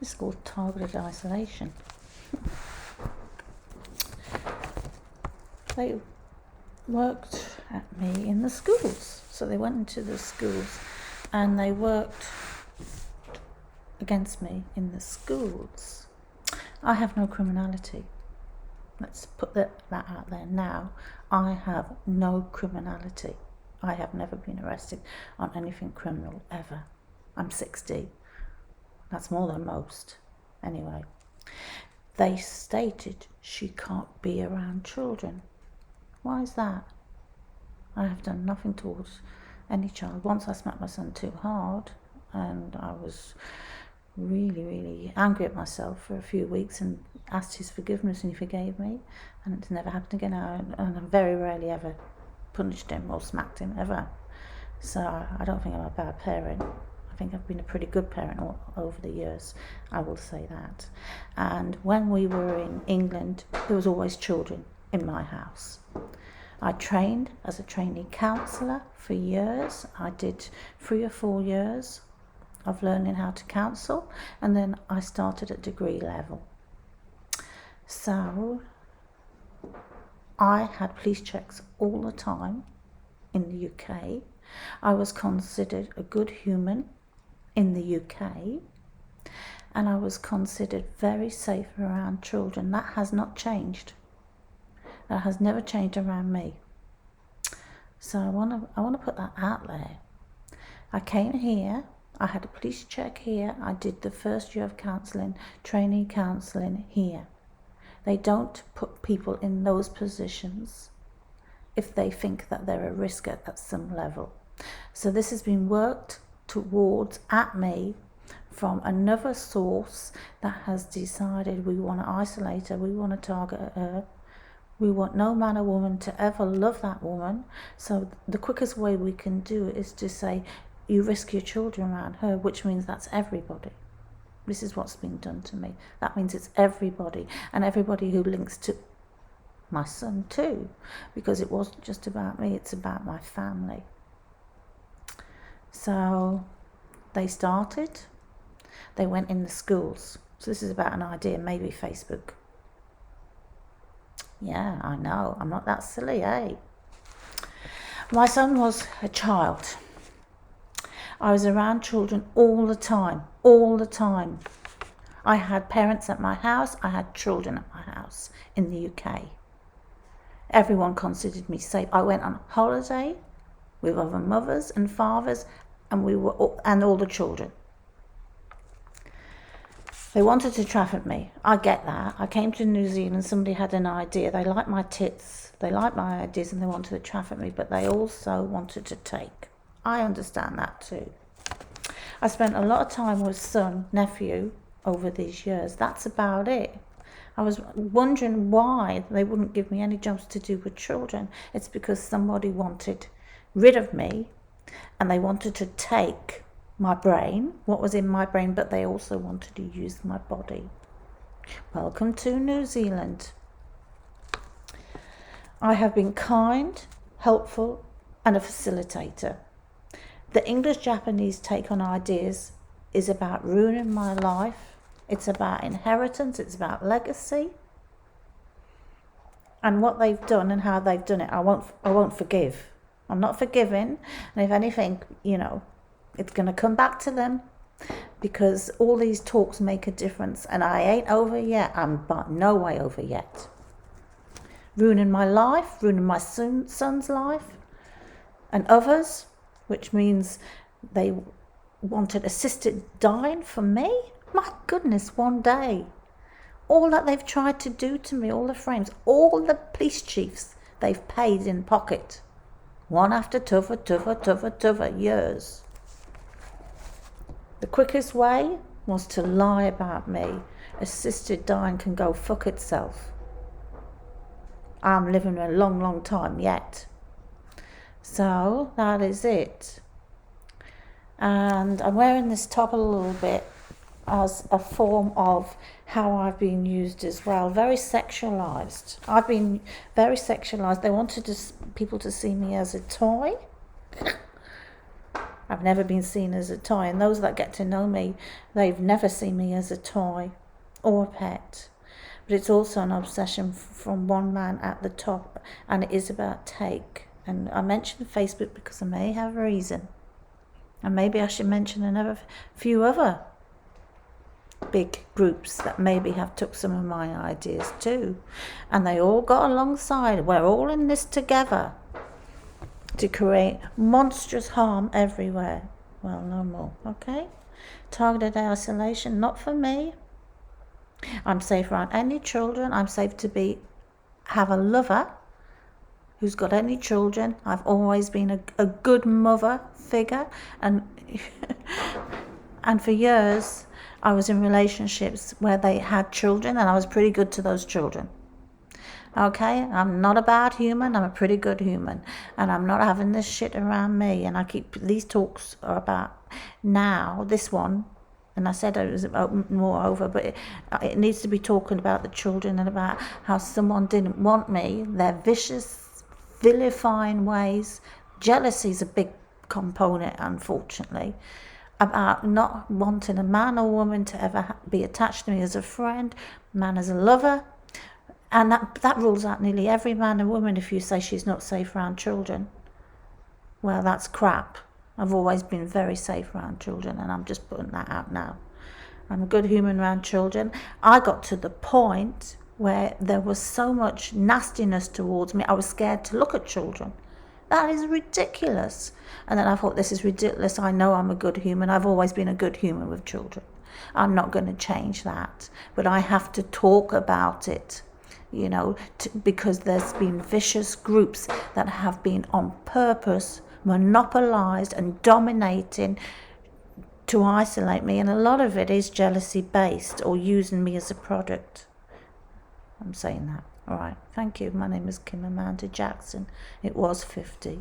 This is called targeted isolation. They worked at me in the schools. So they went into the schools and they worked against me in the schools. I have no criminality. Let's put that out there now. I have no criminality. I have never been arrested on anything criminal ever. I'm 60. That's more than most. Anyway, they stated she can't be around children. Why is that? I have done nothing towards any child. Once I smacked my son too hard and I was really, really angry at myself for a few weeks and asked his forgiveness and he forgave me, and it's never happened again. And I very rarely ever punished him or smacked him ever. So I don't think I'm a bad parent. I think I've been a pretty good parent over the years, I will say that. And when we were in England, there was always children in my house. I trained as a trainee counsellor for years. I did 3 or 4 years of learning how to counsel, and then I started at degree level. So I had police checks all the time in the UK. I was considered a good human in the UK, and I was considered very safe around children. That has not changed. That has never changed around me. So I want to put that out there. I came here, I had a police check here, I did the first year of counselling, trainee counselling here. They don't put people in those positions if they think that they're a risk at some level. So this has been worked towards at me from another source that has decided we want to isolate her, we want to target her, we want no man or woman to ever love that woman. So the quickest way we can do it is to say, you risk your children around her, which means that's everybody. This is what's been done to me. That means it's everybody, and everybody who links to my son too, because it wasn't just about me, it's about my family. So they went in the schools. So this is about an idea, maybe Facebook. Yeah, I know, I'm not that silly, eh? My son was a child. I was around children all the time. I had parents at my house, I had children at my house in the UK. Everyone considered me safe. I went on holiday with other mothers and fathers, and all the children. They wanted to traffic me. I get that. I came to New Zealand, somebody had an idea. They liked my tits, they liked my ideas, and they wanted to traffic me, but they also wanted to take. I understand that too. I spent a lot of time with son, nephew over these years. That's about it. I was wondering why they wouldn't give me any jobs to do with children. It's because somebody wanted rid of me and they wanted to take my brain, what was in my brain, but they also wanted to use my body. Welcome to New Zealand. I have been kind, helpful, and a facilitator. The English-Japanese take on ideas is about ruining my life. It's about inheritance, it's about legacy. And what they've done and how they've done it, I won't forgive. I'm not forgiving, and if anything, it's going to come back to them, because all these talks make a difference, and I ain't over yet. I'm no way over yet. Ruining my life, ruining my son's life, and others, which means they wanted assisted dying for me. My goodness, one day. All that they've tried to do to me, all the frames, all the police chiefs they've paid in pocket. One after t'other, years. The quickest way was to lie about me. Assisted dying can go fuck itself. I'm living a long, long time yet. So that is it. And I'm wearing this top a little bit as a form of how I've been used as well. Very sexualized. I've been very sexualized. They wanted people to see me as a toy. I've never been seen as a toy, and those that get to know me, they've never seen me as a toy or a pet. But it's also an obsession from one man at the top, and it is about take. And I mentioned Facebook because I may have a reason, and maybe I should mention another few other big groups that maybe have took some of my ideas too, and they all got alongside. We're all in this together to create monstrous harm everywhere. Well, no more. Okay, targeted isolation, not for me. I'm safe around any children. I'm safe to have a lover who's got any children. I've always been a good mother figure, and and for years I was in relationships where they had children, and I was pretty good to those children. Okay, I'm not a bad human, I'm a pretty good human, and I'm not having this shit around me. And these talks are about now, this one, and I said it was more over, but it needs to be talking about the children and about how someone didn't want me, their vicious, vilifying ways. Jealousy is a big component, unfortunately, about not wanting a man or woman to ever be attached to me as a friend, man as a lover. And that rules out nearly every man and woman if you say she's not safe around children. Well, that's crap. I've always been very safe around children, and I'm just putting that out now. I'm a good human around children. I got to the point where there was so much nastiness towards me, I was scared to look at children. That is ridiculous. And then I thought, this is ridiculous. I know I'm a good human. I've always been a good human with children. I'm not going to change that. But I have to talk about it. Because there's been vicious groups that have been on purpose monopolized and dominating to isolate me, and a lot of it is jealousy based or using me as a product. I'm saying that. All right, thank you. My name is Kimamanda Jackson. It was 50.